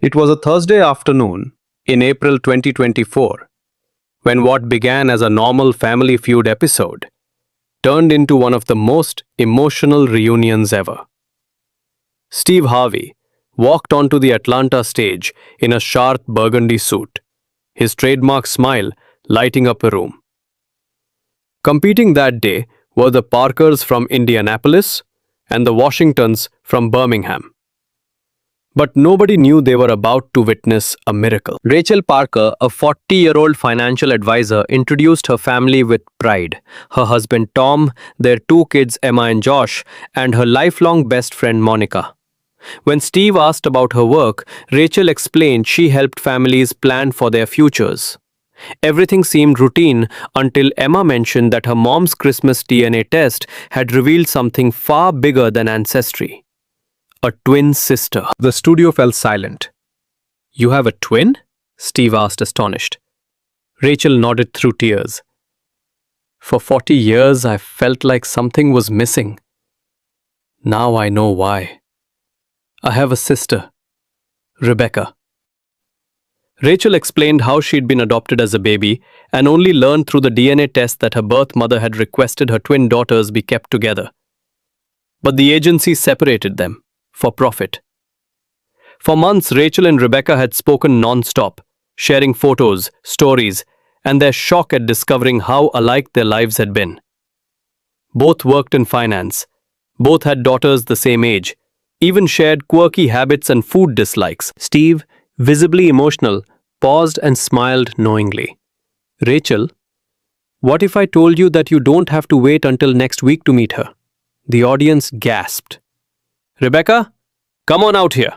It was a Thursday afternoon in April 2024 when what began as a normal Family Feud episode turned into one of the most emotional reunions ever. Steve Harvey walked onto the Atlanta stage in a sharp burgundy suit, his trademark smile lighting up a room. Competing that day were the Parkers from Indianapolis and the Washingtons from Birmingham. But nobody knew they were about to witness a miracle. Rachel Parker, a 40-year-old financial advisor, introduced her family with pride. Her husband Tom, their two kids Emma and Josh, and her lifelong best friend Monica. When Steve asked about her work, Rachel explained she helped families plan for their futures. Everything seemed routine until Emma mentioned that her mom's Christmas DNA test had revealed something far bigger than ancestry. A twin sister. The studio fell silent. "You have a twin?" Steve asked, astonished. Rachel nodded through tears. "For 40 years, I felt like something was missing. Now I know why. I have a sister, Rebecca." Rachel explained how she'd been adopted as a baby and only learned through the DNA test that her birth mother had requested her twin daughters be kept together. But the agency separated them for profit. For months, Rachel and Rebecca had spoken non-stop, sharing photos, stories, and their shock at discovering how alike their lives had been. Both worked in finance. Both had daughters the same age, even shared quirky habits and food dislikes. Steve, visibly emotional, paused and smiled knowingly. "Rachel, what if I told you that you don't have to wait until next week to meet her?" The audience gasped. "Rebecca, come on out here."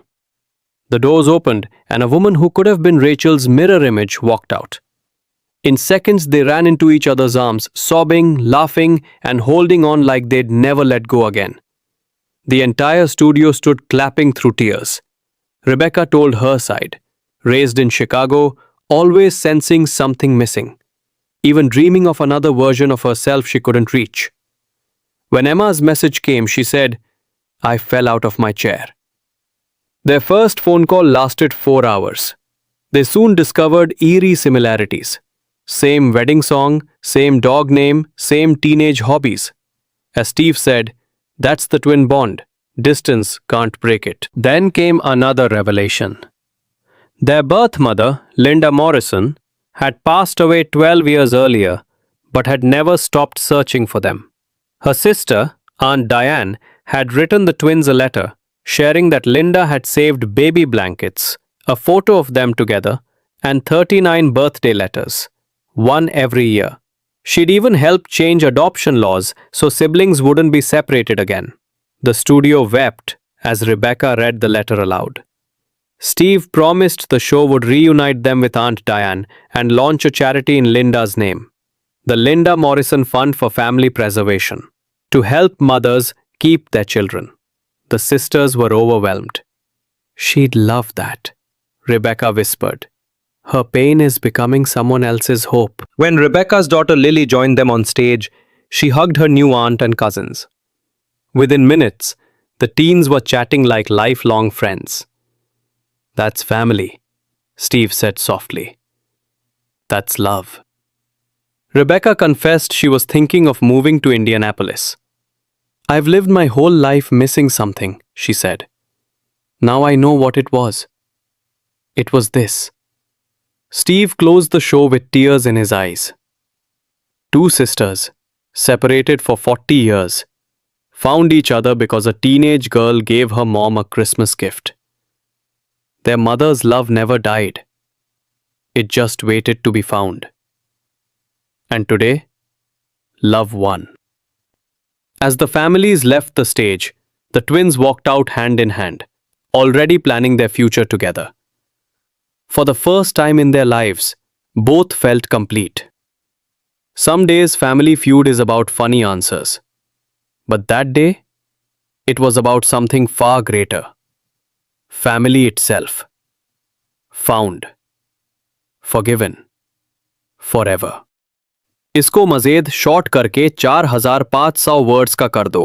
The doors opened and a woman who could have been Rachel's mirror image walked out. In seconds, they ran into each other's arms, sobbing, laughing, and holding on like they'd never let go again. The entire studio stood clapping through tears. Rebecca told her side. Raised in Chicago, always sensing something missing, even dreaming of another version of herself she couldn't reach. When Emma's message came, she said, "I fell out of my chair." Their first phone call lasted 4 hours. They soon discovered eerie similarities. Same wedding song, same dog name, same teenage hobbies. As Steve said, that's the twin bond. Distance can't break it. Then came another revelation. Their birth mother, Linda Morrison, had passed away 12 years earlier, but had never stopped searching for them. Her sister, Aunt Diane, had written the twins a letter, sharing that Linda had saved baby blankets, a photo of them together, and 39 birthday letters, one every year. She'd even helped change adoption laws so siblings wouldn't be separated again. The studio wept as Rebecca read the letter aloud. Steve promised the show would reunite them with Aunt Diane and launch a charity in Linda's name, the Linda Morrison Fund for Family Preservation, to help mothers keep their children. The sisters were overwhelmed. "She'd love that," Rebecca whispered. "Her pain is becoming someone else's hope." When Rebecca's daughter Lily joined them on stage, she hugged her new aunt and cousins. Within minutes, the teens were chatting like lifelong friends. "That's family," Steve said softly. "That's love." Rebecca confessed she was thinking of moving to Indianapolis. "I've lived my whole life missing something," she said. "Now I know what it was. It was this." Steve closed the show with tears in his eyes. Two sisters, separated for 40 years, found each other because a teenage girl gave her mom a Christmas gift. Their mother's love never died. It just waited to be found. And today, love won. As the families left the stage, the twins walked out hand in hand, already planning their future together. For the first time in their lives, both felt complete. Some days Family Feud is about funny answers. But that day, it was about something far greater. Family itself. Found. Forgiven. Forever. इसको मज़ेद short करके 4500 words का कर दो.